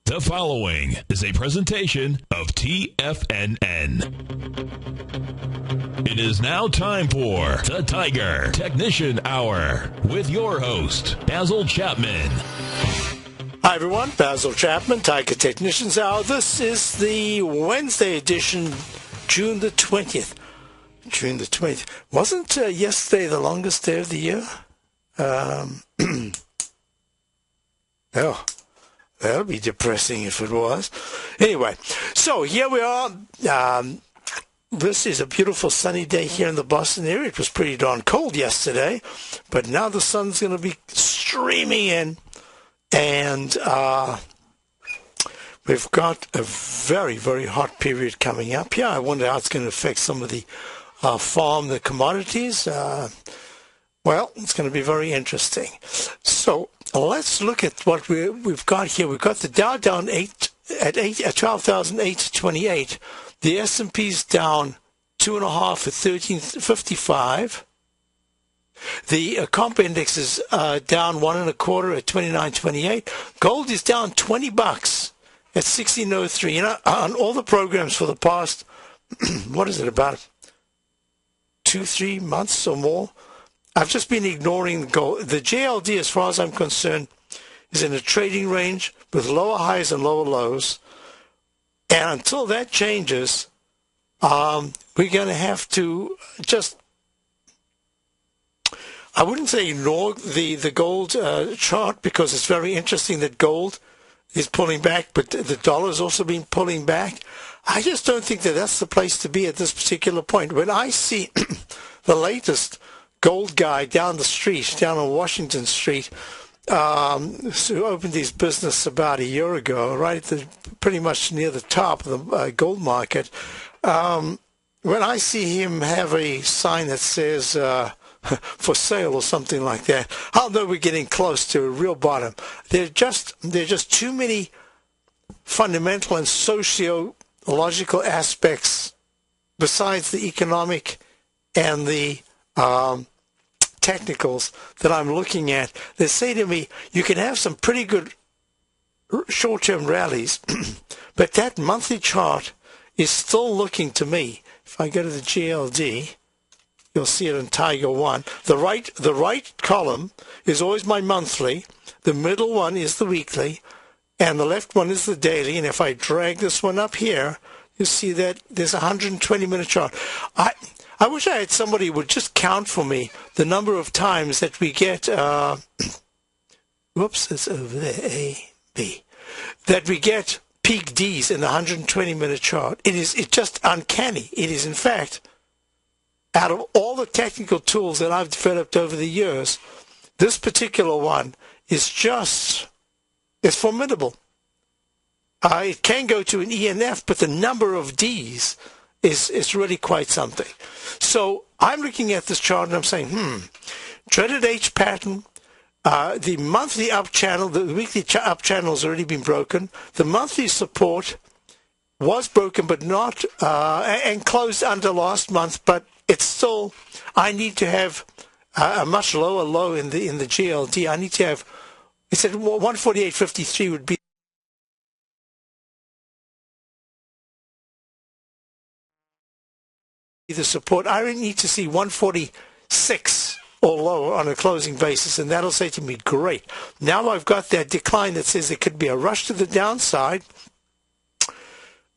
The following is a presentation of TFNN. It is now time for the Tiger Technician Hour with your host, Basil Chapman. Hi everyone, Basil Chapman, Tiger Technicians Hour. This is the Wednesday edition, June the 20th. June the 20th. Wasn't yesterday the longest day of the year? Oh, that'll be depressing if it was. Anyway, so here we are. This is a beautiful sunny day here in the Boston area. It was pretty darn cold yesterday, but now the sun's going to be streaming in. And we've got a very, very hot period coming up here. I wonder how it's going to affect some of the the commodities. Well, it's going to be very interesting. So let's look at what we've got here. We've got the Dow down 12,828. The S&P's down 2.5 at 1355. The comp index is down 1.25 at 29.28. Gold is down $20 at 16.03. You know, on all the programs for the past, what is it, about 2-3 months or more, I've just been ignoring the gold. The JLD, as far as I'm concerned, is in a trading range with lower highs and lower lows. And until that changes, we're going to have to just, I wouldn't say ignore the gold chart, because it's very interesting that gold is pulling back, but the dollar has also been pulling back. I just don't think that that's the place to be at this particular point. When I see the latest gold guy down the street, down on Washington Street, who opened his business about a year ago, right at pretty much near the top of the gold market, when I see him have a sign that says for sale or something like that, I'll know we're getting close to a real bottom. There are just too many fundamental and sociological aspects besides the economic and the technicals that I'm looking at. They say to me, you can have some pretty good short-term rallies, but that monthly chart is still looking to me. If I go to the GLD, you'll see it in Tiger 1. The right column is always my monthly. The middle one is the weekly, and the left one is the daily. And if I drag this one up here, you'll see that there's a 120-minute chart. I wish I had somebody who would just count for me the number of times that we get, whoops, it's over there, A, B, that we get peak Ds in the 120-minute chart. It's just uncanny. It is, in fact, out of all the technical tools that I've developed over the years, this particular one is it's formidable. It can go to an E and F, but the number of Ds is really quite something. So I'm looking at this chart and I'm saying, dreaded H pattern, the monthly up channel, the weekly up channel has already been broken. The monthly support was broken, but not, and closed under last month, but it's still, I need to have a much lower low in the GLD. I need to have, it said 148.53 would be the support. I really need to see 146 or lower on a closing basis, and that'll say to me, great. Now I've got that decline that says there could be a rush to the downside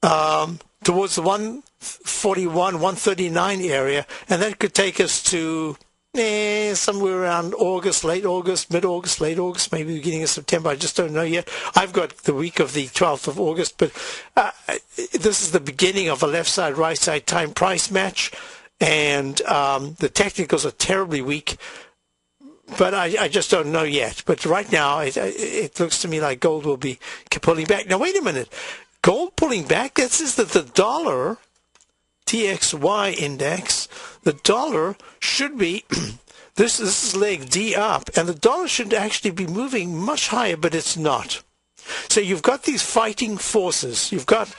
towards the 141, 139 area, and that could take us to somewhere around August, late August, mid-August, late August, maybe beginning of September. I just don't know yet. I've got the week of the 12th of August, but this is the beginning of a left side, right side time price match, and the technicals are terribly weak, but I just don't know yet. But right now, it looks to me like gold will be pulling back. Now, wait a minute. Gold pulling back? That says that the dollar TXY index, the dollar should be, this is leg D up, and the dollar should actually be moving much higher, but it's not. So you've got these fighting forces. You've got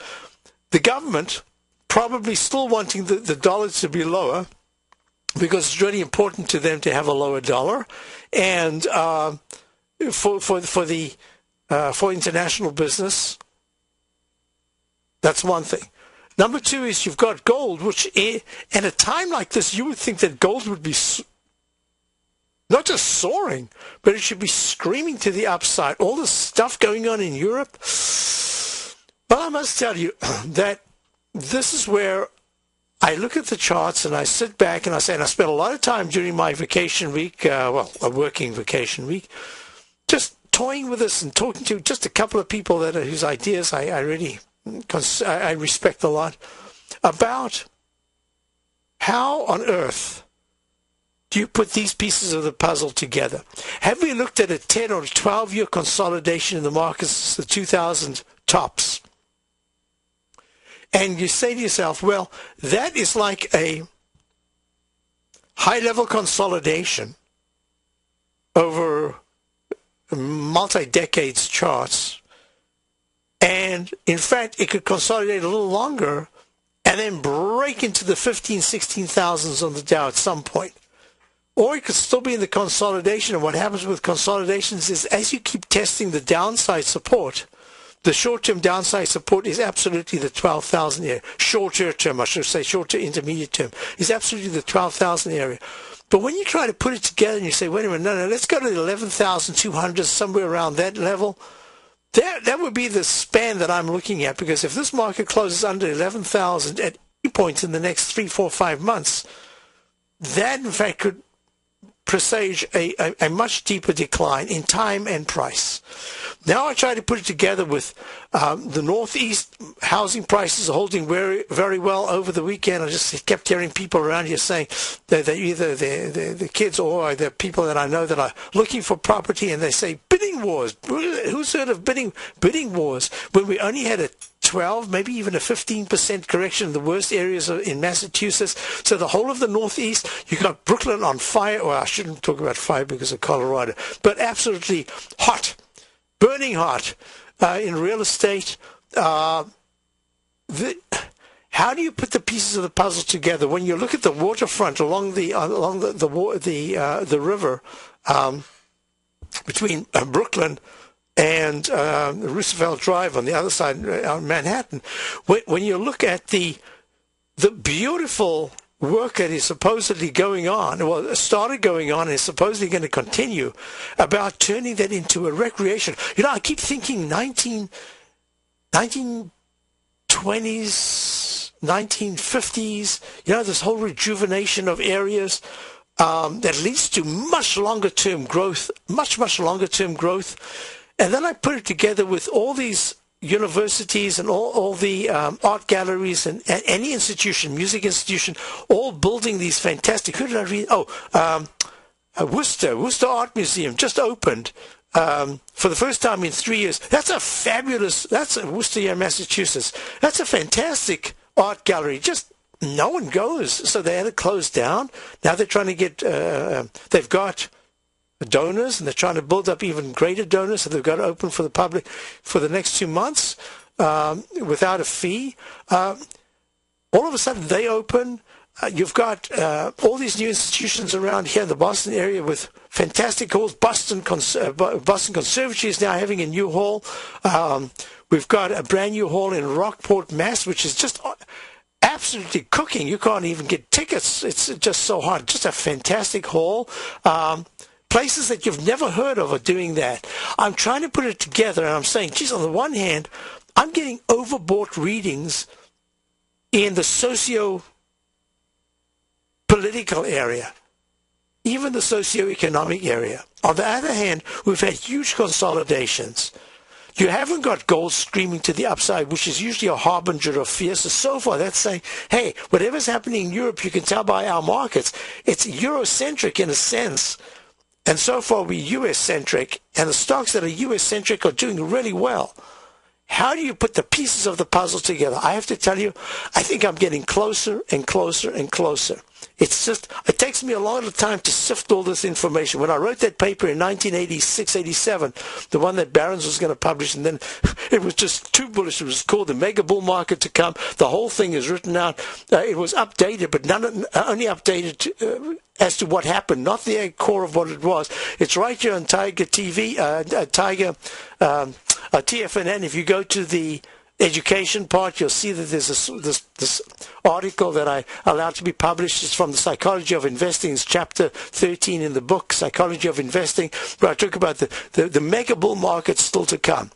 the government probably still wanting the dollar to be lower, because it's really important to them to have a lower dollar, and for international business, That's one thing. Number two is you've got gold, which at a time like this, you would think that gold would be not just soaring, but it should be screaming to the upside. All the stuff going on in Europe. Well, I must tell you that this is where I look at the charts and I sit back and I say, and I spent a lot of time during my vacation week, a working vacation week, just toying with this and talking to just a couple of people whose ideas I really respect a lot, about how on earth do you put these pieces of the puzzle together? Have we looked at a 10 or 12-year consolidation in the markets since the 2000 tops? And you say to yourself, well, that is like a high-level consolidation over multi-decades charts. And, in fact, it could consolidate a little longer and then break into the 16,000s on the Dow at some point. Or it could still be in the consolidation. And what happens with consolidations is as you keep testing the downside support, the short-term downside support is absolutely the 12,000 area. Shorter term, I should say, short to intermediate term, is absolutely the 12,000 area. But when you try to put it together and you say, wait a minute, no, let's go to the 11,200, somewhere around that level, that would be the span that I'm looking at, because if this market closes under 11,000 at any point in the next 3, 4, 5 months, that in fact could presage a much deeper decline in time and price. Now I try to put it together with the Northeast housing prices are holding very, very well over the weekend. I just kept hearing people around here saying that they're either the kids or the people that I know that are looking for property, and they say bidding wars. Who's heard of bidding wars when we only had a 12, maybe even a 15% correction in the worst areas in Massachusetts? So the whole of the Northeast, you got Brooklyn on fire. Well, I shouldn't talk about fire because of Colorado, but absolutely hot, burning hot in real estate. How do you put the pieces of the puzzle together when you look at the waterfront along the river between Brooklyn and Roosevelt Drive on the other side of Manhattan? When you look at the beautiful work that is supposedly going on, well, started going on and is supposedly going to continue, about turning that into a recreation. You know, I keep thinking 1920s, 1950s, you know, this whole rejuvenation of areas that leads to much longer term growth, much longer term growth. And then I put it together with all these universities and all the art galleries and any institution, music institution, all building these fantastic. Who did I read? Worcester Art Museum just opened for the first time in 3 years. That's Worcester, Massachusetts. That's a fantastic art gallery. Just no one goes, so they had to close down. Now they're trying to get. They've got donors, and they're trying to build up even greater donors, so they've got to open for the public for the next 2 months without a fee. All of a sudden they open. You've got all these new institutions around here in the Boston area with fantastic halls. Boston Conservatory is now having a new hall. We've got a brand new hall in Rockport, Mass, which is just absolutely cooking. You can't even get tickets. It's just so hard. Just a fantastic hall. Places that you've never heard of are doing that. I'm trying to put it together, and I'm saying, geez, on the one hand, I'm getting overbought readings in the socio-political area, even the socio-economic area. On the other hand, we've had huge consolidations. You haven't got gold screaming to the upside, which is usually a harbinger of fear. So far, that's saying, hey, whatever's happening in Europe, you can tell by our markets. It's Eurocentric in a sense. And so far, we're U.S.-centric, and the stocks that are U.S.-centric are doing really well. How do you put the pieces of the puzzle together? I have to tell you, I think I'm getting closer and closer and closer. It's just, it takes me a lot of time to sift all this information. When I wrote that paper in 1986, 87, the one that Barron's was going to publish, and then it was just too bullish. It was called The Mega Bull Market to Come. The whole thing is written out. It was updated, but only updated as to what happened, not the core of what it was. It's right here on Tiger TV, TFNN. If you go to the education part, you'll see that there's this article that I allowed to be published. It's from the Psychology of Investing. It's chapter 13 in the book, Psychology of Investing, where I talk about the mega bull market still to come.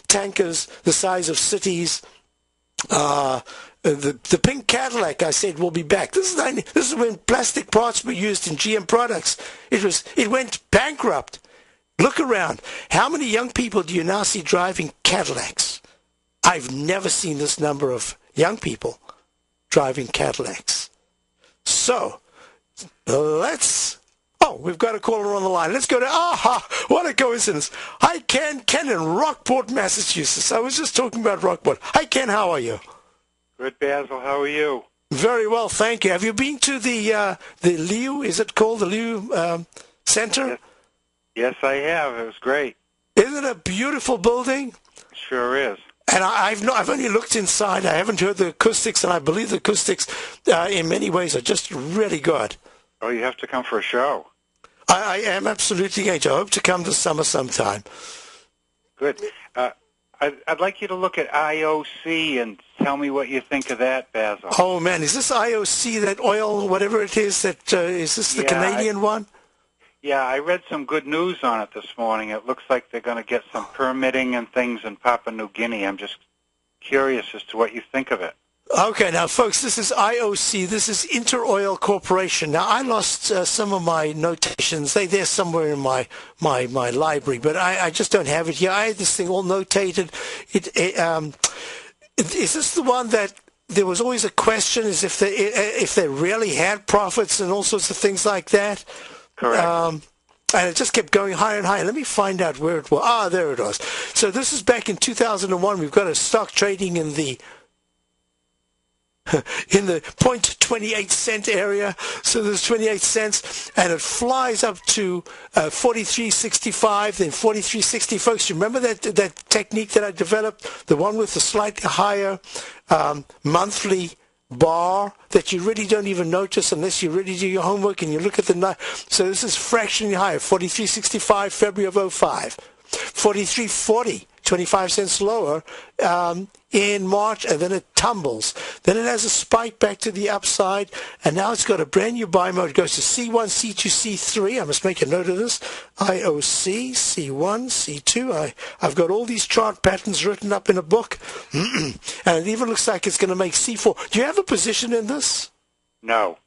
Tankers the size of cities. The pink Cadillac, I said, will be back. This is when plastic parts were used in GM products. It went bankrupt. Look around. How many young people do you now see driving Cadillacs? I've never seen this number of young people driving Cadillacs. So, we've got a caller on the line. Let's go to, what a coincidence. Hi, Ken in Rockport, Massachusetts. I was just talking about Rockport. Hi, Ken, how are you? Good, Basil. How are you? Very well, thank you. Have you been to the Liu, is it called the Liu Center? Yes, I have. It was great. Isn't it a beautiful building? Sure is. And I've only looked inside. I haven't heard the acoustics, and I believe the acoustics in many ways are just really good. Oh, you have to come for a show. I am absolutely going to. I hope to come this summer sometime. Good. I'd like you to look at IOC and tell me what you think of that, Basil. Oh, man. Is this IOC, that oil, whatever it is, is this the Canadian one? Yeah, I read some good news on it this morning. It looks like they're going to get some permitting and things in Papua New Guinea. I'm just curious as to what you think of it. Okay, now, folks, this is IOC. This is Interoil Corporation. Now, I lost some of my notations. They're somewhere in my library, but I just don't have it here. I had this thing all notated. Is this the one that there was always a question, is if they really had profits and all sorts of things like that? Correct. And it just kept going higher and higher. Let me find out where it was. There it was. So this is back in 2001. We've got a stock trading in the 0.28 cent area. So there's 28 cents, and it flies up to 43.65, then 43.60. Folks, you remember that technique that I developed, the one with the slightly higher monthly bar that you really don't even notice unless you really do your homework and you look at the night. So this is fractionally higher, 43.65, February of 05. 43.40, 25 cents lower in March, and then it tumbles. Then it has a spike back to the upside, and now it's got a brand new buy mode. It goes to C1, C2, C3. I must make a note of this. IOC, C1, C2. I've got all these chart patterns written up in a book, and it even looks like it's going to make C4. Do you have a position in this? No.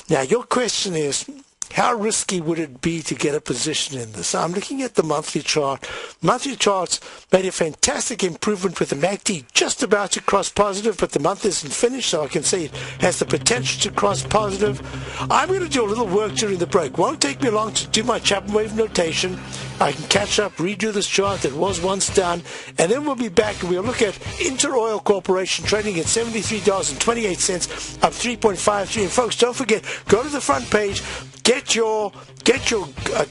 Now, your question is, how risky would it be to get a position in this? I'm looking at the monthly chart. Monthly charts made a fantastic improvement with the MACD just about to cross positive, but the month isn't finished, so I can say it has the potential to cross positive. I'm going to do a little work during the break. Won't take me long to do my ChapmanWave notation. I can catch up, redo this chart that was once done, and then we'll be back and we'll look at Interoil Corporation trading at $73.28, up 3.53. And folks, don't forget, go to the front page, get your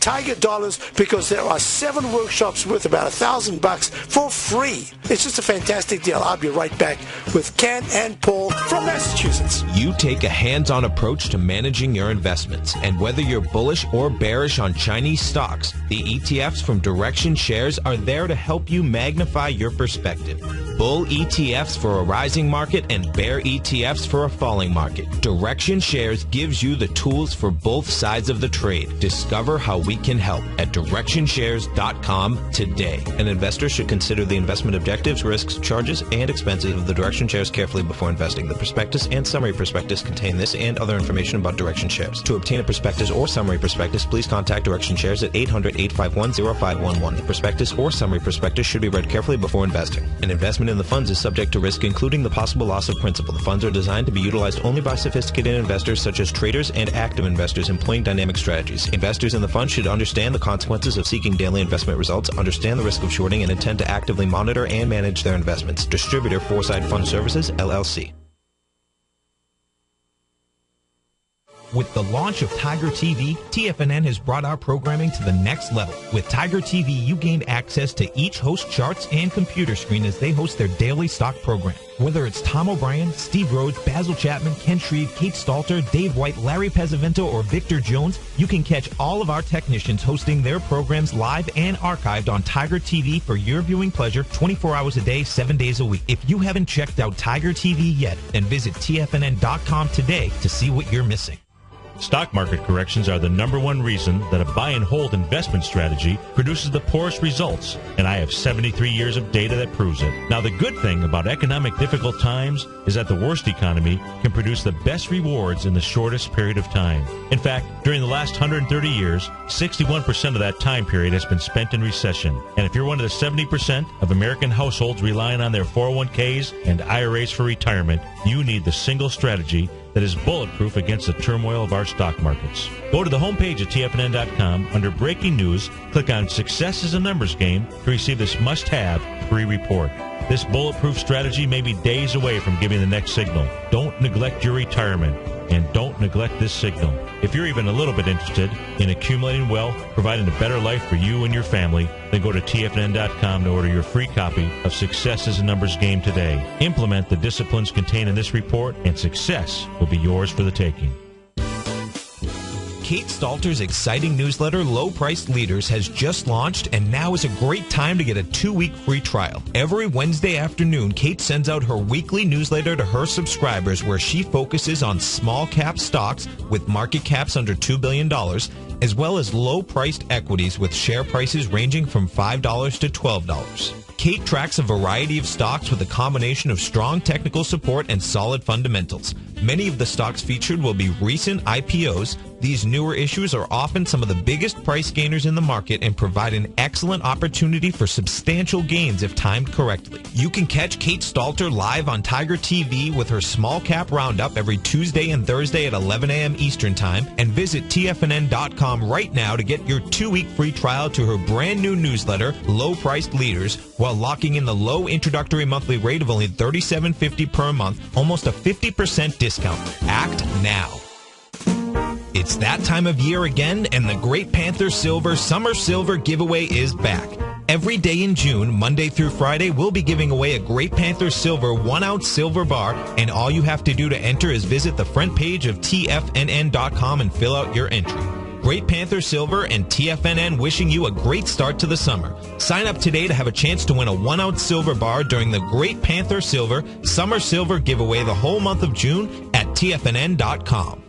Tiger dollars, because there are 7 workshops worth about $1,000 for free. It's just a fantastic deal. I'll be right back with Ken and Paul from Massachusetts. You take a hands-on approach to managing your investments, and whether you're bullish or bearish on Chinese stocks, the ETFs from Direction Shares are there to help you magnify your perspective. Bull ETFs for a rising market and bear ETFs for a falling market. Direction Shares gives you the tools for both sides of the trade. Discover how we can help at DirectionShares.com today. An investor should consider the investment objectives, risks, charges, and expenses of the Direction Shares carefully before investing. The prospectus and summary prospectus contain this and other information about Direction Shares. To obtain a prospectus or summary prospectus, please contact Direction Shares at 800-851-0511. The prospectus or summary prospectus should be read carefully before investing. An investment in the funds is subject to risk, including the possible loss of principal. The funds are designed to be utilized only by sophisticated investors such as traders and active investors employing dynamic strategies. Investors in the fund should understand the consequences of seeking daily investment results, understand the risk of shorting, and intend to actively monitor and manage their investments. Distributor, Foresight Fund Services, LLC. With the launch of Tiger TV, TFNN has brought our programming to the next level. With Tiger TV, you gain access to each host charts and computer screen as they host their daily stock program. Whether it's Tom O'Brien, Steve Rhodes, Basil Chapman, Ken Shreve, Kate Stalter, Dave White, Larry Pesavento, or Victor Jones, you can catch all of our technicians hosting their programs live and archived on Tiger TV for your viewing pleasure 24 hours a day, 7 days a week. If you haven't checked out Tiger TV yet, then visit TFNN.com today to see what you're missing. Stock market corrections are the number one reason that a buy and hold investment strategy produces the poorest results, and I have 73 years of data that proves it. Now, the good thing about economic difficult times is that the worst economy can produce the best rewards in the shortest period of time. In fact, during the last 130 years, 61% of that time period has been spent in recession. And if you're one of the 70% of American households relying on their 401ks and IRAs for retirement, you need the single strategy that is bulletproof against the turmoil of our stock markets. Go to the homepage at TFNN.com. Under Breaking News, click on Success is a Numbers Game to receive this must-have free report. This bulletproof strategy may be days away from giving the next signal. Don't neglect your retirement, and don't neglect this signal. If you're even a little bit interested in accumulating wealth, providing a better life for you and your family, then go to TFNN.com to order your free copy of Success is a Numbers Game today. Implement the disciplines contained in this report, and success will be yours for the taking. Kate Stalter's exciting newsletter, Low Priced Leaders, has just launched, and now is a great time to get a 2-week free trial. Every Wednesday afternoon, Kate sends out her weekly newsletter to her subscribers where she focuses on small cap stocks with market caps under $2 billion, as well as low-priced equities with share prices ranging from $5 to $12. Kate tracks a variety of stocks with a combination of strong technical support and solid fundamentals. Many of the stocks featured will be recent IPOs. These newer issues are often some of the biggest price gainers in the market and provide an excellent opportunity for substantial gains if timed correctly. You can catch Kate Stalter live on Tiger TV with her small cap roundup every Tuesday and Thursday at 11 a.m. Eastern Time, and visit TFNN.com right now to get your 2-week free trial to her brand new newsletter, Low Priced Leaders, while locking in the low introductory monthly rate of only $37.50 per month, almost a 50% discount. Act now. It's that time of year again, and the Great Panther Silver Summer Silver giveaway is back. Every day in June, Monday through Friday, we'll be giving away a Great Panther Silver 1-ounce silver bar, and all you have to do to enter is visit the front page of TFNN.com and fill out your entry. Great Panther Silver and TFNN wishing you a great start to the summer. Sign up today to have a chance to win a 1-ounce silver bar during the Great Panther Silver Summer Silver giveaway the whole month of June at TFNN.com.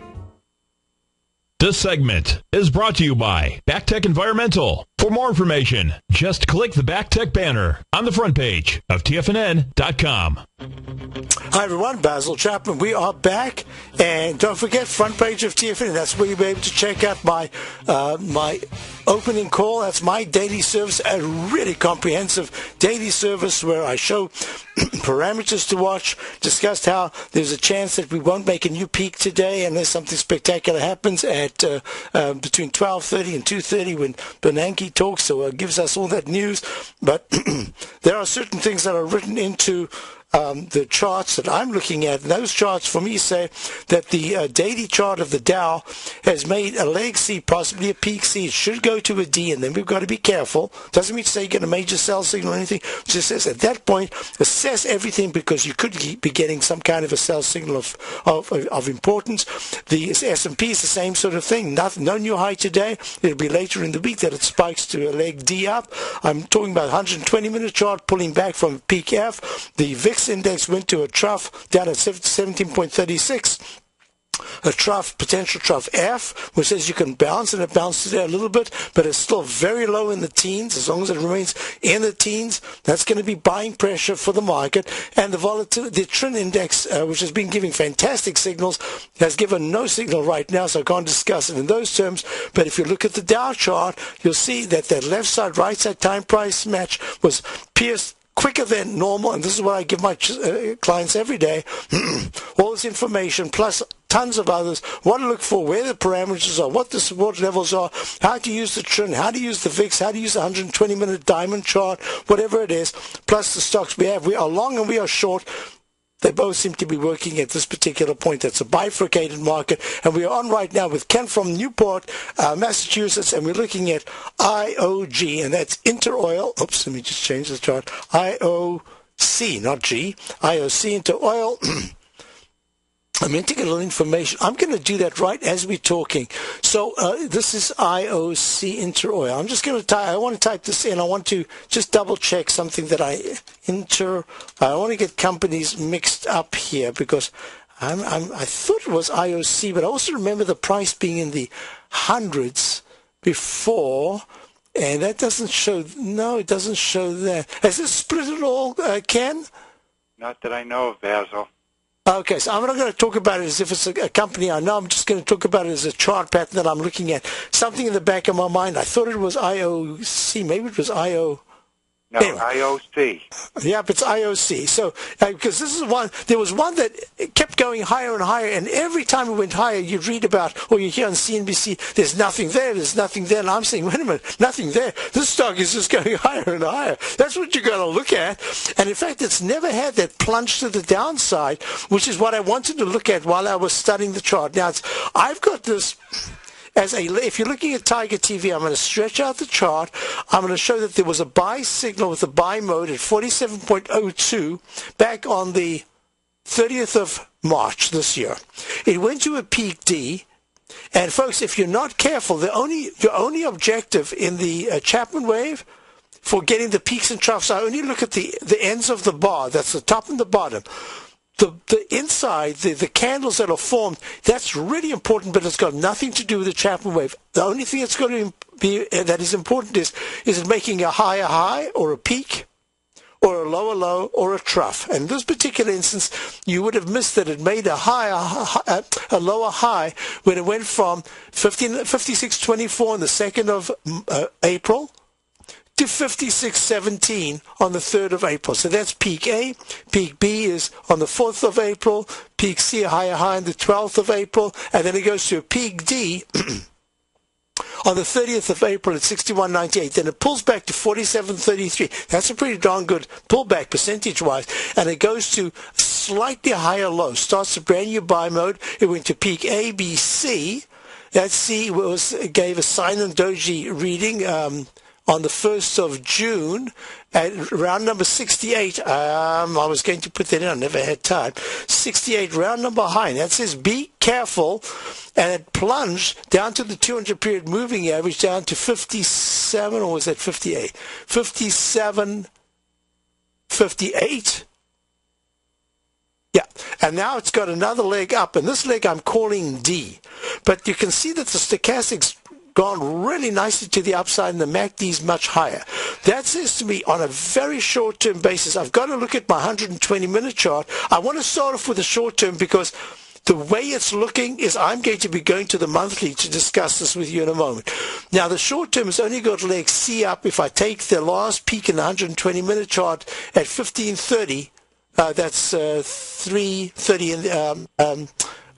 This segment is brought to you by BackTech Environmental. For more information, just click the BackTech banner on the front page of TFNN.com. Hi, everyone. Basil Chapman. We are back. And don't forget, front page of TFNN. That's where you'll be able to check out my opening call. That's my daily service, a really comprehensive daily service where I show parameters to watch, discussed how there's a chance that we won't make a new peak today unless something spectacular happens at between 12:30 and 2:30 when Bernanke talks, so gives us all that news. But there are certain things that are written into the charts that I'm looking at. And those charts for me say that the daily chart of the Dow has made a leg C, possibly a peak C. It should go to a D, and then we've got to be careful. Doesn't mean to say you get a major sell signal or anything. It just says at that point, assess everything because you could be getting some kind of a sell signal of importance. The S&P is the same sort of thing. No new high today. It'll be later in the week that it spikes to a leg D up. I'm talking about 120-minute chart pulling back from peak F. The VIX index went to a trough down at 17.36. A trough, potential trough F, which says you can bounce, and it bounced today a little bit, but it's still very low in the teens. As long as it remains in the teens, that's going to be buying pressure for the market. And the volatility, the TRIN index, which has been giving fantastic signals, has given no signal right now, so I can't discuss it in those terms. But if you look at the Dow chart, you'll see that that left side, right side time price match was pierced quicker than normal, and this is what I give my clients every day. All this information, plus tons of others, what to look for, where the parameters are, what the support levels are, how to use the TRIN, how to use the VIX, how to use the 120-minute diamond chart, whatever it is, plus the stocks we have. We are long and we are short. They both seem to be working at this particular point. It's a bifurcated market, and we are on right now with Ken from Newport, Massachusetts, and we're looking at IOG, and that's Interoil. Oops, let me just change the chart. IOC, not G. IOC Interoil. I'm going to get a little information. I'm going to do that right as we're talking. So this is IOC Interoil. I'm just going to type. I want to type this in. I want to just double check something that I want to get companies mixed up here because I thought it was IOC, but I also remember the price being in the hundreds before. And that doesn't show. No, it doesn't show that. Has this split at all, Ken? Not that I know of, Basil. Okay, so I'm not going to talk about it as if it's a company I know. I'm just going to talk about it as a chart pattern that I'm looking at. Something in the back of my mind. I thought it was IOC. Maybe it was IO. No, anyway. IOC. Yep, it's IOC. So, because this is one, there was one that kept going higher and higher, and every time it went higher, you'd read about, or you hear on CNBC, there's nothing there, and I'm saying, wait a minute, nothing there. This stock is just going higher and higher. That's what you're going to look at. And in fact, it's never had that plunge to the downside, which is what I wanted to look at while I was studying the chart. Now, I've got this... if you're looking at Tiger TV, I'm going to stretch out the chart. I'm going to show that there was a buy signal with a buy mode at 47.02 back on the 30th of March this year. It went to a peak D. And folks, if you're not careful, the only objective in the ChapmanWave for getting the peaks and troughs, I only look at the ends of the bar. That's the top and the bottom. The inside, the candles that are formed, that's really important, but it's got nothing to do with the ChapmanWave. The only thing that's going to be that is important is it making a higher high or a peak or a lower low or a trough. And in this particular instance, you would have missed that it made a lower high when it went from 56.24 on the 2nd of April to 56.17 on the 3rd of April. So that's peak A. Peak B is on the 4th of April. Peak C, a higher high on the 12th of April. And then it goes to a peak D on the 30th of April at 61.98. Then it pulls back to 47.33. That's a pretty darn good pullback percentage-wise. And it goes to slightly higher low. Starts a brand new buy mode. It went to peak A, B, C. That C gave a Silent Doji reading on the 1st of June at round number 68. I was going to put that in. I never had time. 68, round number high. And that says be careful. And it plunged down to the 200-period moving average down to 57, or was that 58? 57, 58. Yeah, and now it's got another leg up. And this leg I'm calling D. But you can see that the stochastics gone really nicely to the upside, and the MACD is much higher. That says to me, on a very short-term basis, I've got to look at my 120-minute chart. I want to start off with the short-term because the way it's looking is I'm going to be going to the monthly to discuss this with you in a moment. Now, the short-term has only got leg C up. If I take the last peak in the 120-minute chart at 1530, that's 330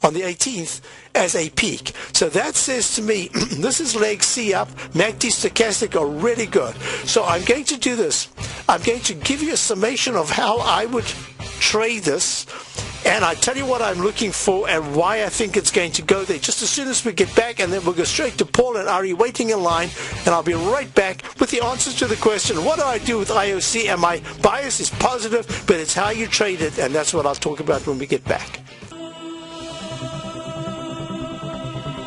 on the 18th as a peak. So that says to me, this is leg C up. MACD stochastic are really good. So I'm going to do this. I'm going to give you a summation of how I would trade this. And I tell you what I'm looking for and why I think it's going to go there just as soon as we get back, and then we'll go straight to Paul and Ari waiting in line, and I'll be right back with the answers to the question, what do I do with IOC? And my bias is positive, but it's how you trade it, and that's what I'll talk about when we get back.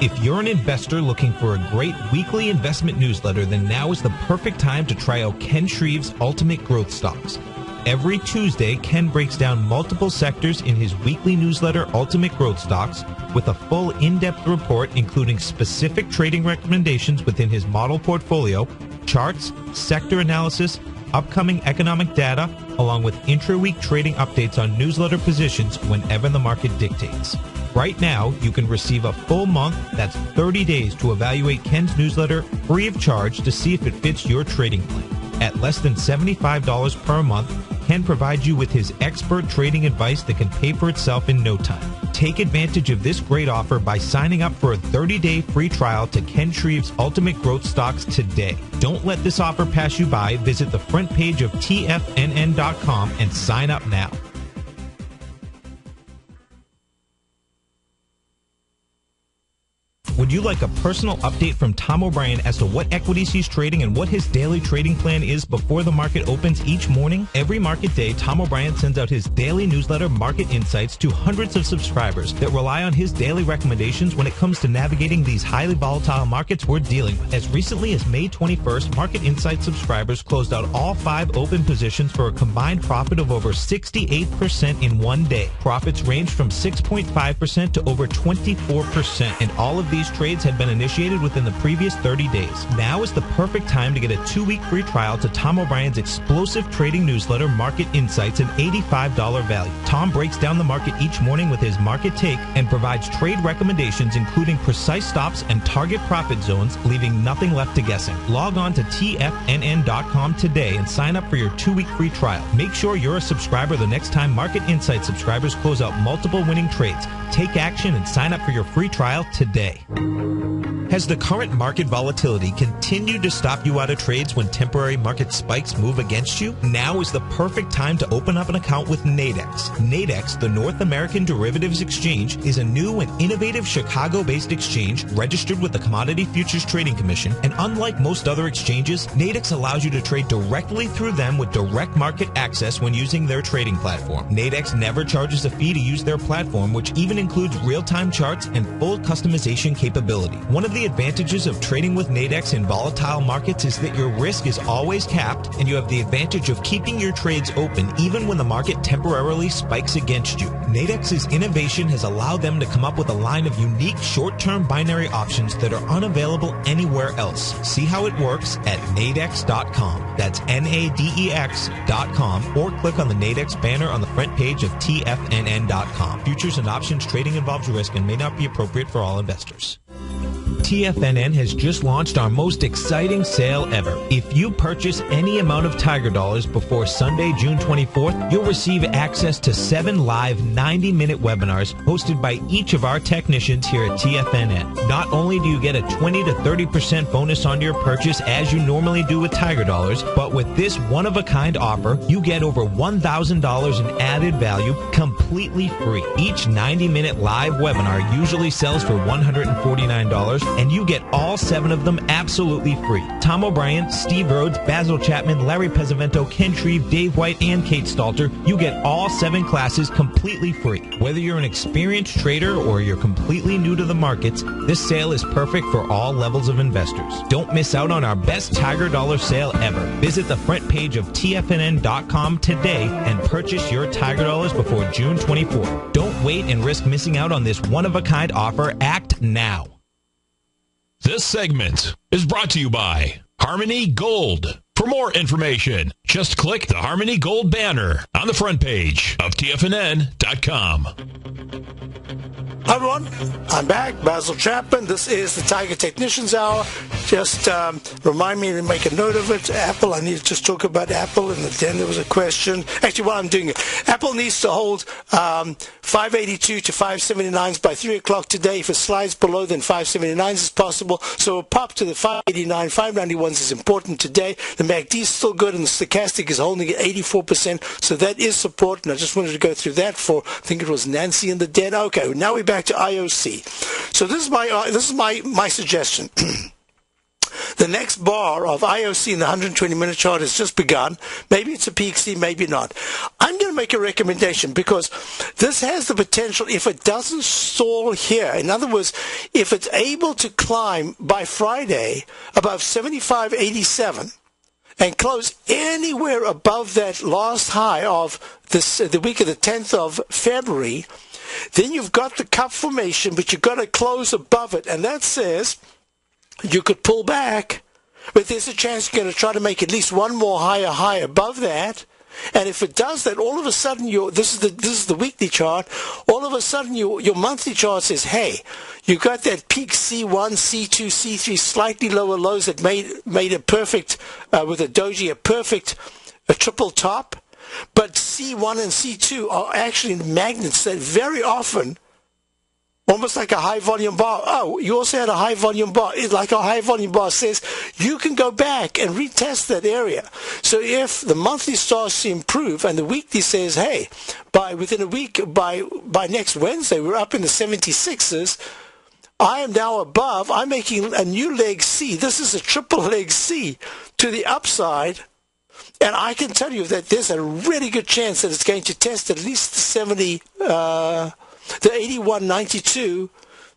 If you're an investor looking for a great weekly investment newsletter, then now is the perfect time to try out Ken Shreve's Ultimate Growth Stocks. Every Tuesday, Ken breaks down multiple sectors in his weekly newsletter, Ultimate Growth Stocks, with a full in-depth report including specific trading recommendations within his model portfolio, charts, sector analysis, upcoming economic data, along with intra-week trading updates on newsletter positions whenever the market dictates. Right now, you can receive a full month, that's 30 days, to evaluate Ken's newsletter free of charge to see if it fits your trading plan. At less than $75 per month, Ken provides you with his expert trading advice that can pay for itself in no time. Take advantage of this great offer by signing up for a 30-day free trial to Ken Shreve's Ultimate Growth Stocks today. Don't let this offer pass you by. Visit the front page of TFNN.com and sign up now. Would you like a personal update from Tom O'Brien as to what equities he's trading and what his daily trading plan is before the market opens each morning? Every market day, Tom O'Brien sends out his daily newsletter, Market Insights, to hundreds of subscribers that rely on his daily recommendations when it comes to navigating these highly volatile markets we're dealing with. As recently as May 21st, Market Insights subscribers closed out all 5 open positions for a combined profit of over 68% in one day. Profits ranged from 6.5% to over 24%, and all of these trades had been initiated within the previous 30 days. Now is the perfect time to get a 2-week free trial to Tom O'Brien's explosive trading newsletter, Market Insights, an $85 value. Tom breaks down the market each morning with his market take and provides trade recommendations including precise stops and target profit zones, leaving nothing left to guessing. Log on to TFNN.com today and sign up for your 2-week free trial. Make sure you're a subscriber the next time Market Insights subscribers close out multiple winning trades. Take action and sign up for your free trial today. Has the current market volatility continued to stop you out of trades when temporary market spikes move against you? Now is the perfect time to open up an account with Nadex. Nadex, the North American Derivatives Exchange, is a new and innovative Chicago-based exchange registered with the Commodity Futures Trading Commission, and unlike most other exchanges, Nadex allows you to trade directly through them with direct market access when using their trading platform. Nadex never charges a fee to use their platform, which even includes real-time charts and full customization capability. One of the advantages of trading with Nadex in volatile markets is that your risk is always capped, and you have the advantage of keeping your trades open even when the market temporarily spikes against you. Nadex's innovation has allowed them to come up with a line of unique short-term binary options that are unavailable anywhere else. See how it works at nadex.com. That's NADEX.com, or click on the Nadex banner on the front page of TFNN.com. Futures and options trading involves risk and may not be appropriate for all investors. TFNN has just launched our most exciting sale ever. If you purchase any amount of Tiger Dollars before Sunday, June 24th, you'll receive access to 7 live 90-minute webinars hosted by each of our technicians here at TFNN. Not only do you get a 20 to 30% bonus on your purchase as you normally do with Tiger Dollars, but with this one-of-a-kind offer, you get over $1,000 in added value completely free. Each 90-minute live webinar usually sells for $149, and you get all 7 of them absolutely free. Tom O'Brien, Steve Rhodes, Basil Chapman, Larry Pezzavento, Ken Shreve, Dave White, and Kate Stalter. You get all 7 classes completely free. Whether you're an experienced trader or you're completely new to the markets, this sale is perfect for all levels of investors. Don't miss out on our best Tiger Dollar sale ever. Visit the front page of TFNN.com today and purchase your Tiger Dollars before June 24th. Don't wait and risk missing out on this one-of-a-kind offer. Act now. This segment is brought to you by Harmony Gold. For more information, just click the Harmony Gold banner on the front page of TFNN.com. Hi everyone, I'm back, Basil Chapman. This is the Tiger Technicians Hour. Just remind me to make a note of it. Apple, I need to just talk about Apple, and then there was a question. Actually, while I'm doing it, Apple needs to hold 582 to 579s by 3 o'clock today. If it slides below, then 579s is possible. So a pop to the 589, 591s is important today. The MACD is still good, and the stochastic is holding at 84%, so that is support, and I just wanted to go through that for, I think it was Nancy and the Dead. Okay, now we're back to IOC. So this is my suggestion. The next bar of IOC in the 120-minute chart has just begun. Maybe it's a peak C, maybe not. I'm going to make a recommendation because this has the potential, if it doesn't stall here, in other words, if it's able to climb by Friday above 75.87 and close anywhere above that last high of the week of the 10th of February, then you've got the cup formation, but you've got to close above it, and that says you could pull back, but there's a chance you're going to try to make at least one more high above that. And if it does that, all of a sudden, this is the weekly chart. All of a sudden, your monthly chart says, "Hey, you got that peak C1, C2, C3, slightly lower lows that made a perfect with a doji, a triple top." But C1 and C2 are actually magnets that very often, almost like a high volume bar. Oh, you also had a high volume bar. It's like a high volume bar says you can go back and retest that area. So if the monthly starts to improve and the weekly says, hey, within a week, by next Wednesday, we're up in the 76s, I am now above. I'm making a new leg C. This is a triple leg C to the upside. And I can tell you that there's a really good chance that it's going to test at least the 81.92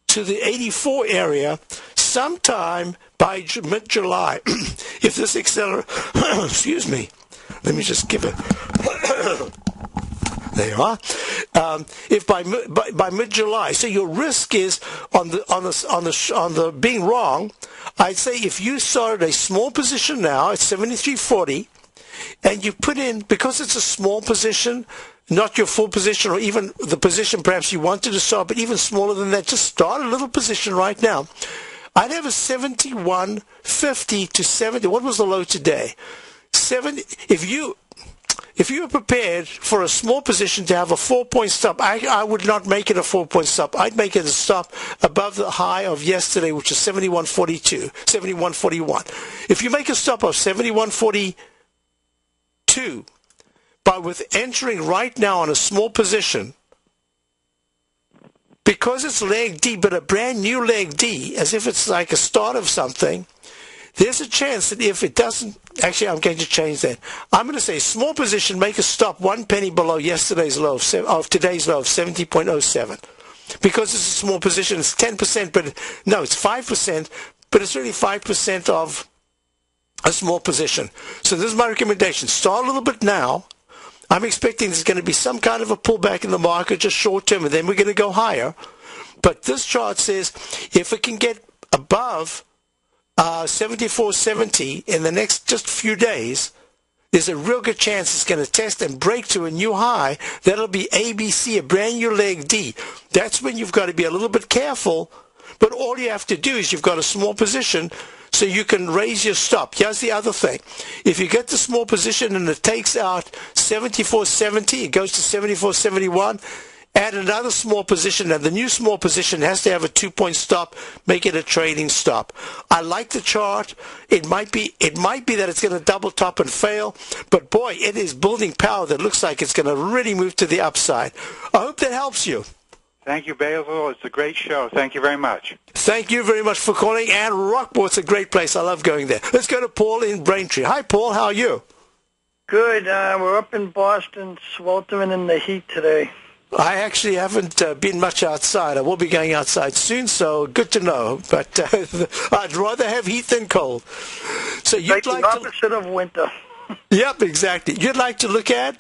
to the 84 area sometime by mid-July. If this excuse me, let me just give it. There you are. If by mid-July, so your risk is on the being wrong. I'd say if you started a small position now at 73.40, and you put in, because it's a small position, not your full position or even the position perhaps you wanted to start, but even smaller than that, just start a little position right now. I'd have a 71.50 to 70. What was the low today? 70. If you were prepared for a small position to have a 4-point stop, I would not make it a 4-point stop. I'd make it a stop above the high of yesterday, which is 71.42, 71.41. If you make a stop of 71.42, but with entering right now on a small position, because it's leg D, but a brand new leg D, as if it's like a start of something, there's a chance that if it doesn't, actually I'm going to change that. I'm going to say small position, make a stop 1 penny below yesterday's low of today's low of 70.07. Because it's a small position, it's 10%, but no, it's 5%, but it's really 5% of a small position. So this is my recommendation. Start a little bit now. I'm expecting there's going to be some kind of a pullback in the market, just short term, and then we're going to go higher. But this chart says if it can get above 74.70 in the next just few days, there's a real good chance it's going to test and break to a new high. That'll be ABC, a brand new leg D. That's when you've got to be a little bit careful. But all you have to do is you've got a small position, so you can raise your stop. Here's the other thing. If you get the small position and it takes out 74.70, it goes to 74.71, add another small position, and the new small position has to have a 2-point stop, make it a trading stop. I like the chart. It might be that it's going to double top and fail, but boy, it is building power that looks like it's going to really move to the upside. I hope that helps you. Thank you, Basil. It's a great show. Thank you very much. Thank you very much for calling. And Rockport's a great place. I love going there. Let's go to Paul in Braintree. Hi, Paul. How are you? Good. We're up in Boston, sweltering in the heat today. I actually haven't been much outside. I will be going outside soon, so good to know. But I'd rather have heat than cold. So you'd like the opposite of winter. Yep, exactly. You'd like to look at?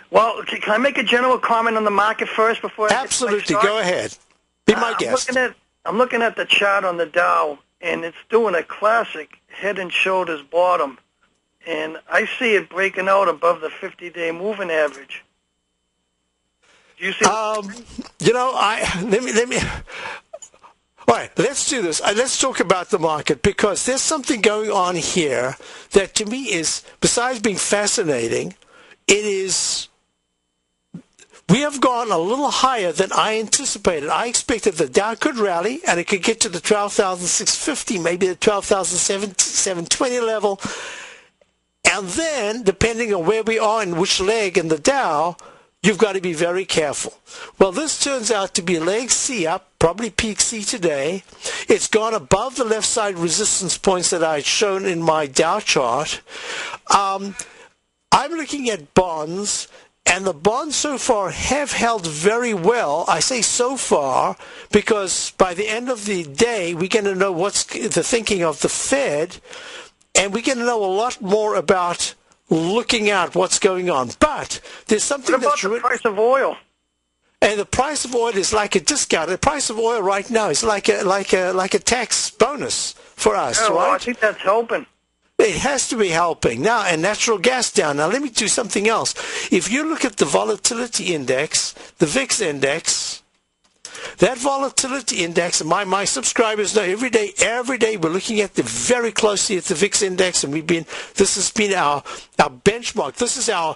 Well, can I make a general comment on the market first before I Absolutely. Go ahead. Be my guest. I'm looking at the chart on the Dow, and it's doing a classic head and shoulders bottom, and I see it breaking out above the 50-day moving average. Do you see? Let me. All right, let's do this. Let's talk about the market, because there's something going on here that to me is, besides being fascinating, it is. We have gone a little higher than I anticipated. I expected the Dow could rally and it could get to the 12,650, maybe the 12,720 level. And then, depending on where we are and which leg in the Dow, you've got to be very careful. Well, this turns out to be leg C up, probably peak C today. It's gone above the left side resistance points that I had shown in my Dow chart. I'm looking at bonds. And the bonds so far have held very well. I say so far because by the end of the day, we're going to know what's the thinking of the Fed, and we're going to know a lot more about looking at what's going on. But there's something that's... What about the price of oil? And the price of oil is like a discount. The price of oil right now is like a tax bonus for us, right? Well, I think that's helping. It has to be helping. Now, and natural gas down. Now, let me do something else. If you look at the volatility index, the VIX index, that volatility index, and my subscribers know every day we're looking at very closely at the VIX index, and this has been our benchmark. This is our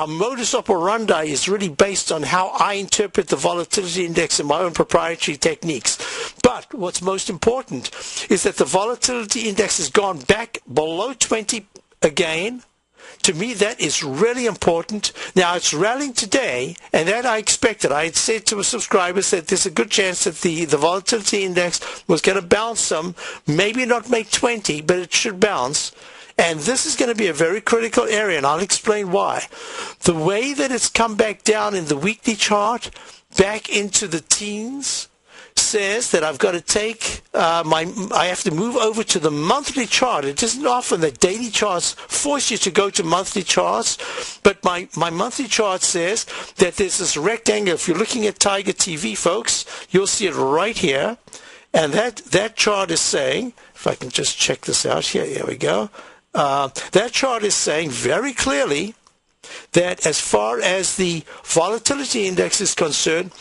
modus operandi is really based on how I interpret the volatility index and my own proprietary techniques. But what's most important is that the volatility index has gone back below 20 again. To me, that is really important. Now, it's rallying today, and that I expected. I had said to a subscriber that there's a good chance that the volatility index was going to bounce some, maybe not make 20, but it should bounce. And this is going to be a very critical area, and I'll explain why. The way that it's come back down in the weekly chart, back into the teens, says that I've got to take I have to move over to the monthly chart. It isn't often that daily charts force you to go to monthly charts, but my monthly chart says that there's this rectangle. If you're looking at Tiger TV, folks, you'll see it right here, and that chart is saying, if I can just check this out here we go. That chart is saying very clearly that as far as the volatility index is concerned,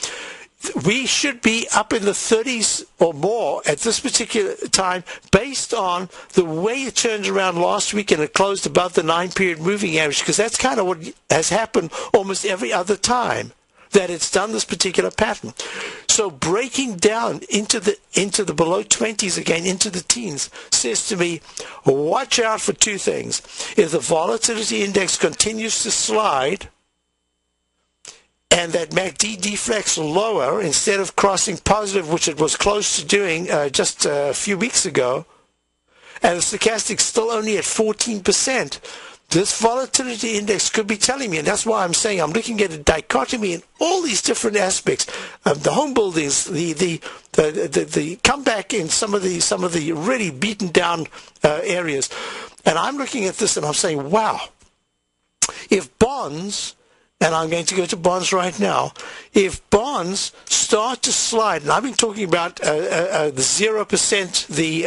we should be up in the 30s or more at this particular time based on the way it turned around last week and it closed above the 9-period moving average, because that's kind of what has happened almost every other time that it's done this particular pattern. So breaking down into the below 20s again, into the teens, says to me, watch out for two things. If the volatility index continues to slide, and that MACD deflects lower instead of crossing positive, which it was close to doing just a few weeks ago, and the stochastic's still only at 14%, this volatility index could be telling me, and that's why I'm saying I'm looking at a dichotomy in all these different aspects of the home buildings, the comeback in some of the really beaten down areas, and I'm looking at this and I'm saying, wow, if bonds, and I'm going to go to bonds right now, if bonds start to slide, and I've been talking about the 0%, the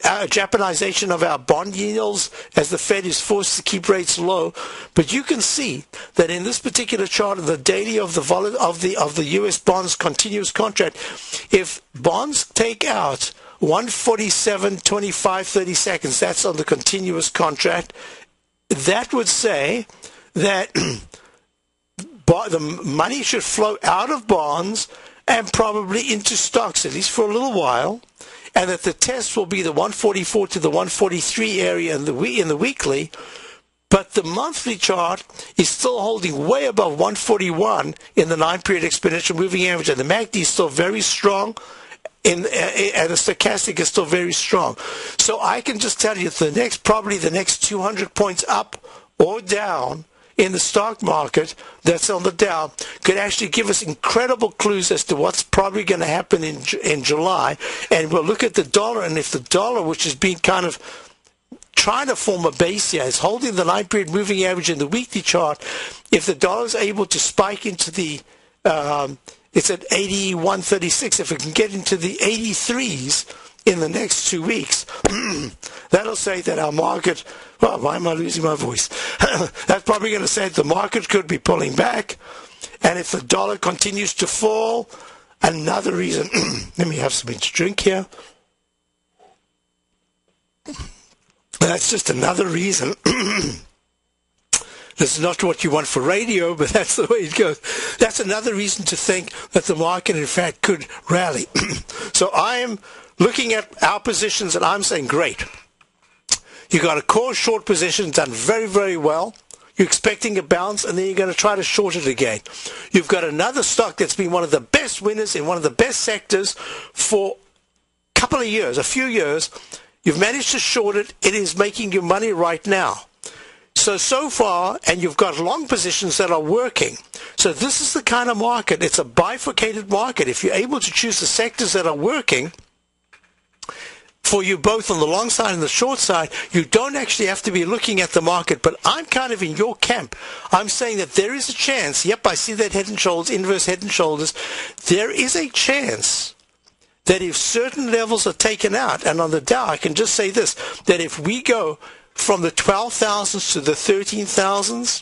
Japanization of our bond yields as the Fed is forced to keep rates low, but you can see that in this particular chart, the daily of the U.S. bonds continuous contract, if bonds take out 147.25 30 seconds, that's on the continuous contract, that would say that the money should flow out of bonds and probably into stocks, at least for a little while, and that the test will be the 144 to the 143 area in the weekly, but the monthly chart is still holding way above 141 in the 9-period exponential moving average, and the MACD is still very strong, and the stochastic is still very strong. So I can just tell you probably the next 200 points up or down in the stock market that's on the down could actually give us incredible clues as to what's probably going to happen in July. And we'll look at the dollar, and if the dollar, which has been kind of trying to form a base here, is holding the 9-period moving average in the weekly chart, if the dollar is able to spike into the it's at 81.36, if it can get into the 83s in the next 2 weeks, that'll say that our market, well, why am I losing my voice? That's probably going to say that the market could be pulling back. And if the dollar continues to fall, another reason, let me have something to drink here. That's just another reason. This is not what you want for radio, but that's the way it goes. That's another reason to think that the market, in fact, could rally. So I am looking at our positions, and I'm saying, great. You got a core short position done very, very well. You're expecting a bounce, and then you're going to try to short it again. You've got another stock that's been one of the best winners in one of the best sectors for a couple of years, a few years. You've managed to short it. It is making you money right now. So far, and you've got long positions that are working. So this is the kind of market. It's a bifurcated market. If you're able to choose the sectors that are working for you both on the long side and the short side, you don't actually have to be looking at the market. But I'm kind of in your camp. I'm saying that there is a chance. Yep, I see that head and shoulders, inverse head and shoulders. There is a chance that if certain levels are taken out, and on the Dow, I can just say this, that if we go from the 12,000s to the 13,000s,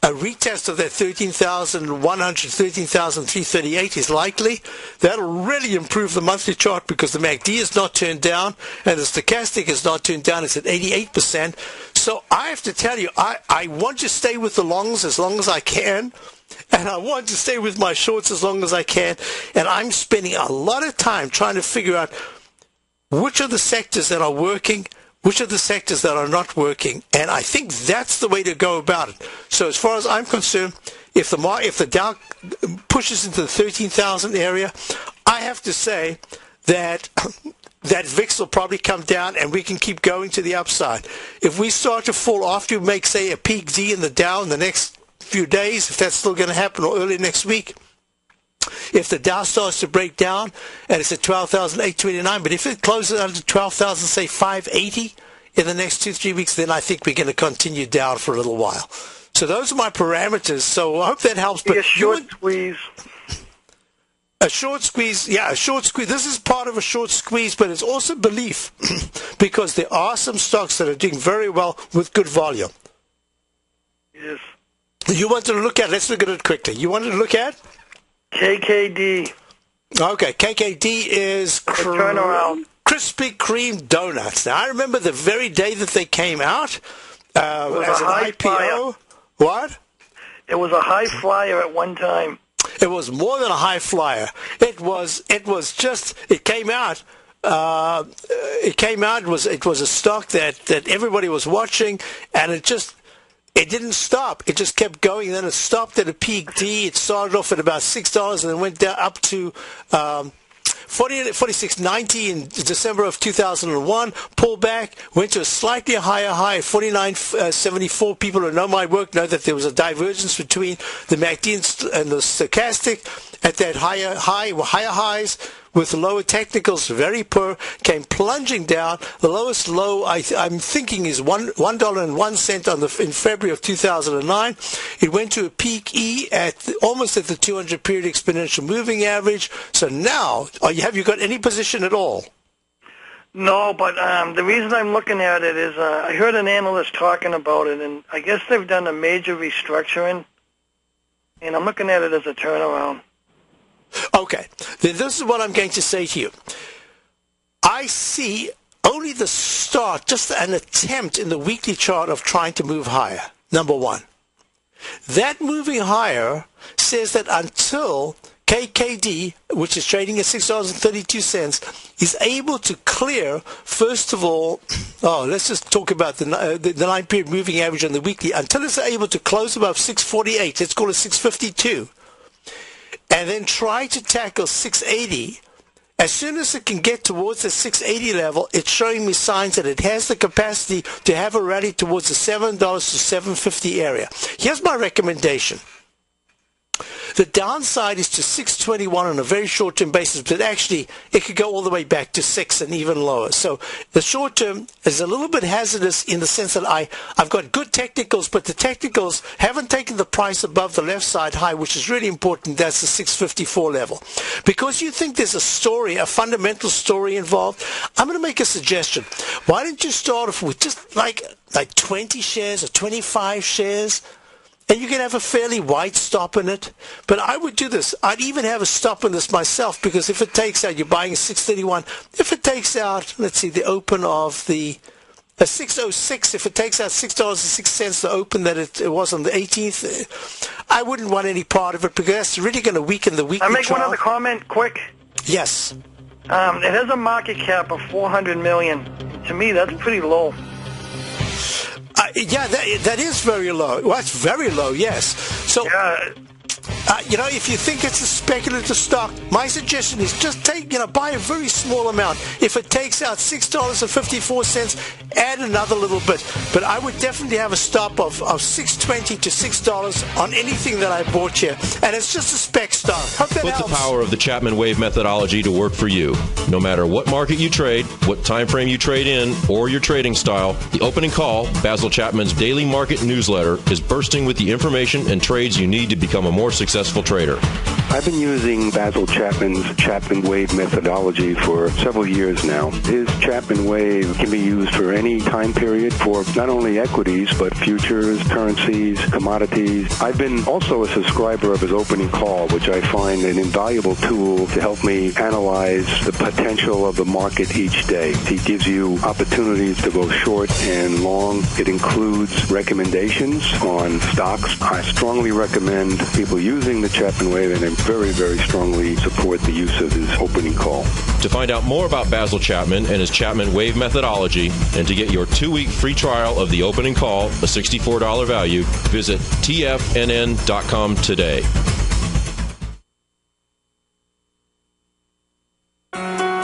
a retest of that 13,100, 13,338 is likely. That'll really improve the monthly chart because the MACD is not turned down and the stochastic is not turned down. It's at 88%. So I have to tell you, I want to stay with the longs as long as I can, and I want to stay with my shorts as long as I can. And I'm spending a lot of time trying to figure out which are the sectors that are working, which are the sectors that are not working, and I think that's the way to go about it. So as far as I'm concerned, if the Dow pushes into the 13,000 area, I have to say that that VIX will probably come down and we can keep going to the upside. If we start to fall after we make, say, a peak D in the Dow in the next few days, if that's still going to happen, or early next week, if the Dow starts to break down and it's at 12,829, but if it closes under 12,000, say 580 in the next 2-3 weeks, then I think we're going to continue down for a little while. So those are my parameters. So I hope that helps. But a short squeeze. A short squeeze, yeah, a short squeeze. This is part of a short squeeze, but it's also belief because there are some stocks that are doing very well with good volume. Yes. You wanted to look at, let's look at it quickly. You wanted to look at? KKD. Okay, KKD is turnaround. Krispy Kreme donuts. Now, I remember the very day that they came out as an IPO. Flyer. What? It was a high flyer at one time. It was more than a high flyer. It came out. It was a stock that everybody was watching, and it didn't stop. It just kept going. Then it stopped at a peak D. It started off at about $6 and then went down up to $46.90 in December of 2001. Pulled back, went to a slightly higher high, $49.74. People who know my work know that there was a divergence between the MACD and the stochastic at that higher highs with lower technicals, very poor, came plunging down. The lowest low I'm thinking is $1.01 in February of 2009. It went to a peak E almost at the 200 period exponential moving average. So now, have you got any position at all? No, but the reason I'm looking at it is I heard an analyst talking about it, and I guess they've done a major restructuring, and I'm looking at it as a turnaround. Okay, then this is what I'm going to say to you. I see only the start, just an attempt in the weekly chart of trying to move higher, number one. That moving higher says that until KKD, which is trading at $6.32, is able to clear, first of all, let's just talk about the 9-period moving average on the weekly, until it's able to close above 648, let's call it 652. And then try to tackle 680. As soon as it can get towards the 680 level, it's showing me signs that it has the capacity to have a rally towards the $7 to $7.50 area. Here's my recommendation. The downside is to 621 on a very short-term basis, but actually it could go all the way back to 6 and even lower. So the short-term is a little bit hazardous in the sense that I've got good technicals, but the technicals haven't taken the price above the left side high, which is really important. That's the 654 level. Because you think there's a story, a fundamental story involved, I'm going to make a suggestion. Why don't you start off with just like 20 shares or 25 shares? And you can have a fairly wide stop in it. But I would do this. I'd even have a stop in this myself, because if it takes out, you're buying a 631. If it takes out, let's see, the open of the 606, if it takes out $6.06, the open that it was on the 18th, I wouldn't want any part of it, because that's really going to weaken the weekly I make trial. one other comment, quick. Yes. It has a market cap of $400 million. To me, that's pretty low. Yeah, that is very low. Well, that's very low, yes. So, if you think it's a speculative stock, my suggestion is just buy a very small amount. If it takes out $6.54, add another little bit. But I would definitely have a stop of $6.20 to $6 on anything that I bought here. And it's just a spec stock. Hope that Put helps. the power of the ChapmanWave methodology to work for you. No matter what market you trade, what time frame you trade in, or your trading style, the opening call, Basil Chapman's daily market newsletter, is bursting with the information and trades you need to become a more successful trader. I've been using Basil Chapman's ChapmanWave methodology for several years now. His ChapmanWave can be used for any time period for not only equities, but futures, currencies, commodities. I've been also a subscriber of his opening call, which I find an invaluable tool to help me analyze the potential of the market each day. He gives you opportunities to go short and long. It includes recommendations on stocks. I strongly recommend people use using the ChapmanWave, and I very, very strongly support the use of his opening call. To find out more about Basil Chapman and his ChapmanWave methodology, and to get your 2-week free trial of the opening call, a $64 value, visit tfnn.com today.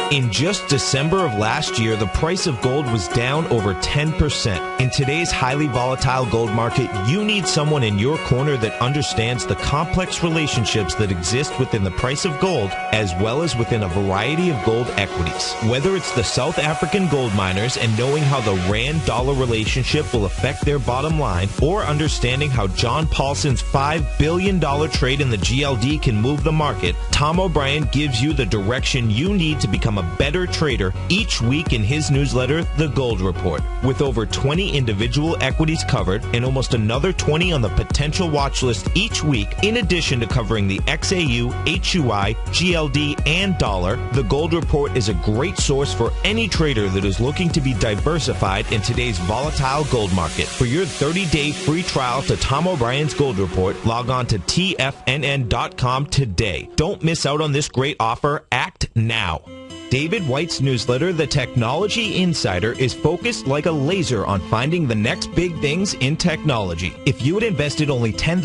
In just December of last year, the price of gold was down over 10%. In today's highly volatile gold market, you need someone in your corner that understands the complex relationships that exist within the price of gold, as well as within a variety of gold equities. Whether it's the South African gold miners and knowing how the Rand-dollar relationship will affect their bottom line, or understanding how John Paulson's $5 billion trade in the GLD can move the market, Tom O'Brien gives you the direction you need to become a better trader each week in his newsletter, The Gold Report. With over 20 individual equities covered and almost another 20 on the potential watch list each week, in addition to covering the XAU, HUI, GLD, and dollar, The Gold Report is a great source for any trader that is looking to be diversified in today's volatile gold market. For your 30-day free trial to Tom O'Brien's Gold Report, log on to tfnn.com today. Don't miss out on this great offer. Act now. David White's newsletter, The Technology Insider, is focused like a laser on finding the next big things in technology. If you had invested only $10,000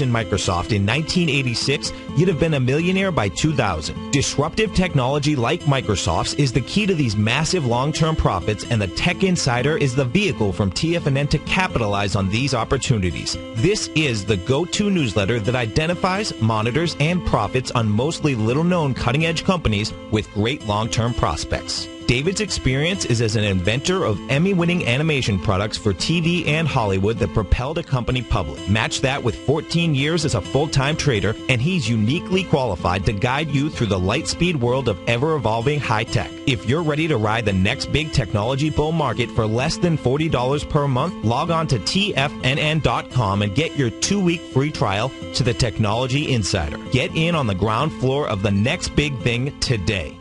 in Microsoft in 1986, you'd have been a millionaire by 2000. Disruptive technology like Microsoft's is the key to these massive long-term profits, and the Tech Insider is the vehicle from TFNN to capitalize on these opportunities. This is the go-to newsletter that identifies, monitors, and profits on mostly little-known cutting-edge companies with great long-term prospects. David's experience is as an inventor of Emmy-winning animation products for TV and Hollywood that propelled a company public. Match that with 14 years as a full-time trader, and he's uniquely qualified to guide you through the light-speed world of ever-evolving high-tech. If you're ready to ride the next big technology bull market for less than $40 per month, log on to tfnn.com and get your 2-week free trial to the Technology Insider. Get in on the ground floor of the next big thing today.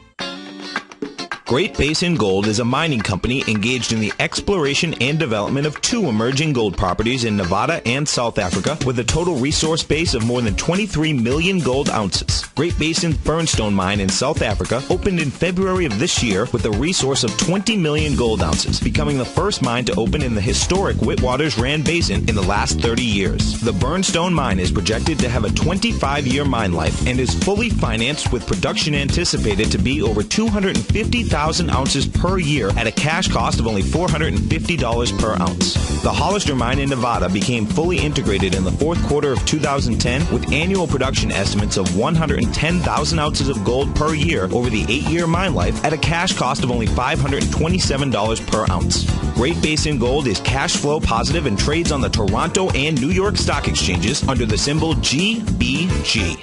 Great Basin Gold is a mining company engaged in the exploration and development of 2 emerging gold properties in Nevada and South Africa with a total resource base of more than 23 million gold ounces. Great Basin's Burnstone mine in South Africa opened in February of this year with a resource of 20 million gold ounces, becoming the first mine to open in the historic Witwatersrand Rand Basin in the last 30 years. The Burnstone mine is projected to have a 25-year mine life and is fully financed with production anticipated to be over 250,000 ounces per year at a cash cost of only $450 per ounce. The Hollister mine in Nevada became fully integrated in the 4th quarter of 2010 with annual production estimates of 110,000 ounces of gold per year over the 8-year mine life at a cash cost of only $527 per ounce. Great Basin Gold is cash flow positive and trades on the Toronto and New York stock exchanges under the symbol GBG.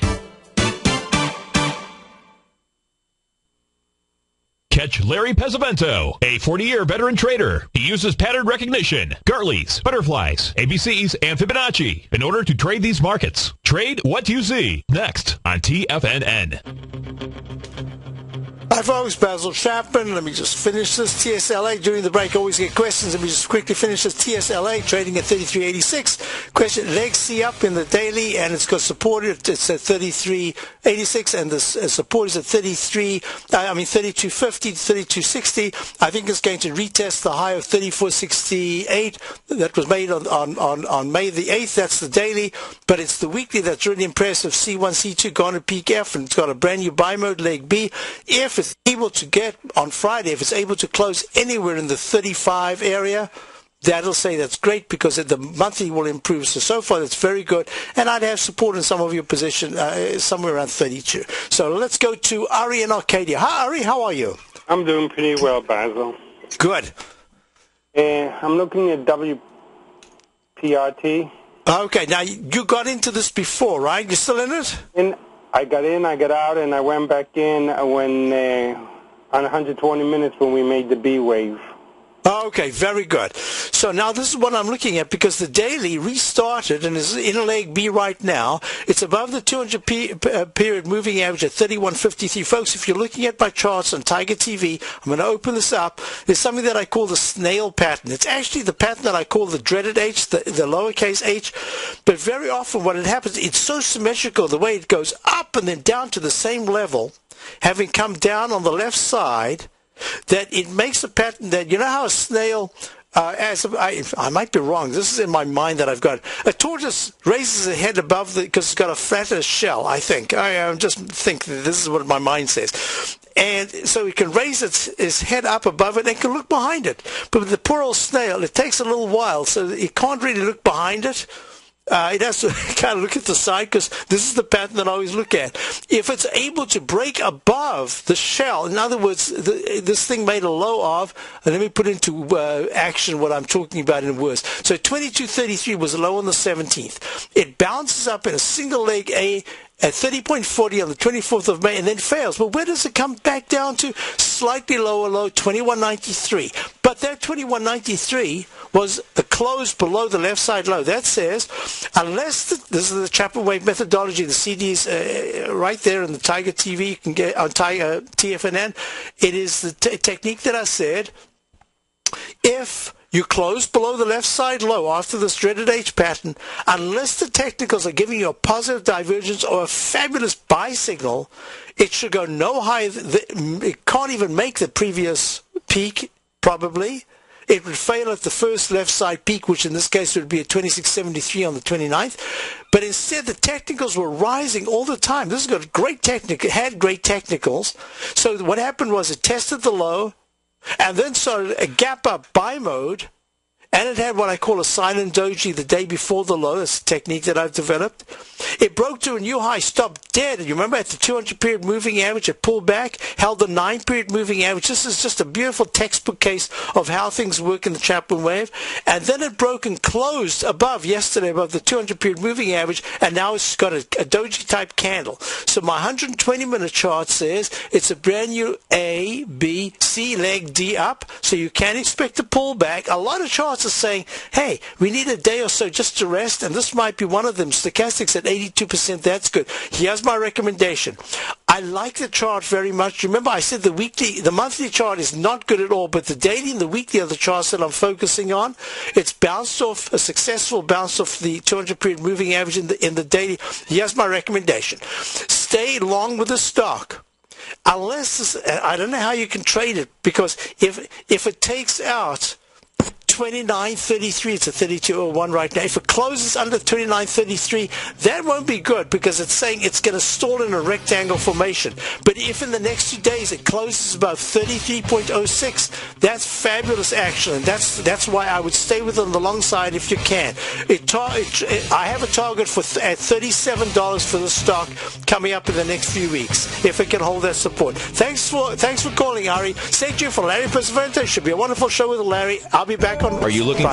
Catch Larry Pesavento, a 40-year veteran trader. He uses pattern recognition, Gartleys, butterflies, ABCs, and Fibonacci in order to trade these markets. Trade what you see. Next on TFNN. Hi folks, Basil Chapman. Let me just finish this TSLA. During the break, always get questions. Let me just quickly finish this TSLA, trading at 33.86. Question, leg C up in the daily, and it's got support. It's at 33.86, and the support is at 32.50 to 32.60. I think it's going to retest the high of 34.68 that was made on May the 8th. That's the daily, but it's the weekly that's really impressive. C1, C2, gone to peak F, and it's got a brand new buy mode, leg B. If it's able to get on Friday, if it's able to close anywhere in the 35 area, that'll say that's great because the monthly will improve. So far that's very good, and I'd have support in some of your position somewhere around 32. So let's go to Ari in Arcadia. Hi Ari, how are you? I'm doing pretty well, Basil. Good. I'm looking at WPRT. Okay, now you got into this before, right? You still in it? I got in, I got out, and I went back in when on 120 minutes when we made the B wave. Okay, very good. So now this is what I'm looking at because the daily restarted and is in leg B right now. It's above the 200 period moving average at 31.53. Folks, if you're looking at my charts on Tiger TV, I'm going to open this up. There's something that I call the snail pattern. It's actually the pattern that I call the dreaded H, the lowercase h. But very often what it happens, it's so symmetrical, the way it goes up and then down to the same level, having come down on the left side, that it makes a pattern that, you know how a snail, I might be wrong, this is in my mind that I've got, a tortoise raises its head above because it's got a flatter shell, I think. I just think that this is what my mind says. And so it can raise its head up above it and can look behind it. But with the poor old snail, it takes a little while, so it can't really look behind it. It has to kind of look at the side because this is the pattern that I always look at. If it's able to break above the shell, in other words, this thing made a low of, and let me put into action what I'm talking about in words. So 22.33 was a low on the 17th. It bounces up in a single leg A at 30.40 on the 24th of May and then fails. But where does it come back down to? Slightly lower low, 21.93. But that 21.93 was a close below the left side low. That says, unless this is the ChapmanWave methodology, the CDs right there in the Tiger TV, you can get on Tiger TFNN. It is the technique that I said. If you close below the left side low after this dreaded H pattern, unless the technicals are giving you a positive divergence or a fabulous buy signal, it should go no higher. It can't even make the previous peak, probably. It would fail at the first left side peak, which in this case would be at 26.73 on the 29th. But instead, the technicals were rising all the time. This has got great technical, had great technicals. So what happened was it tested the low, and then started a gap up buy mode, and it had what I call a silent doji the day before the low. That's a technique that I've developed. It broke to a new high, stopped dead. And you remember at the 200 period moving average, it pulled back, held the 9 period moving average. This is just a beautiful textbook case of how things work in the ChapmanWave. And then it broke and closed above yesterday, above the 200 period moving average, and now it's got a doji type candle. So my 120-minute chart says it's a brand new A, B, C leg D up. So you can expect a pullback. A lot of charts are saying, hey, we need a day or so just to rest, and this might be one of them. Stochastics at 82%, that's good. Here's my recommendation. I like the chart very much. Remember, I said the monthly chart is not good at all, but the daily and the weekly are the charts that I'm focusing on. It's bounced off, a successful bounce off the 200 period moving average in the daily. Here's my recommendation. Stay long with the stock. Unless, I don't know how you can trade it, because if it takes out 29.33, it's a 32.01 right now. If it closes under 29.33, that won't be good because it's saying it's going to stall in a rectangle formation. But if in the next 2 days it closes above 33.06, that's fabulous action, and that's why I would stay with it on the long side if you can. I have a target at $37 for the stock coming up in the next few weeks if it can hold that support. Thanks for calling, Ari. Stay tuned for Larry Perseverante. Should be a wonderful show with Larry. I'll be back on. Are you looking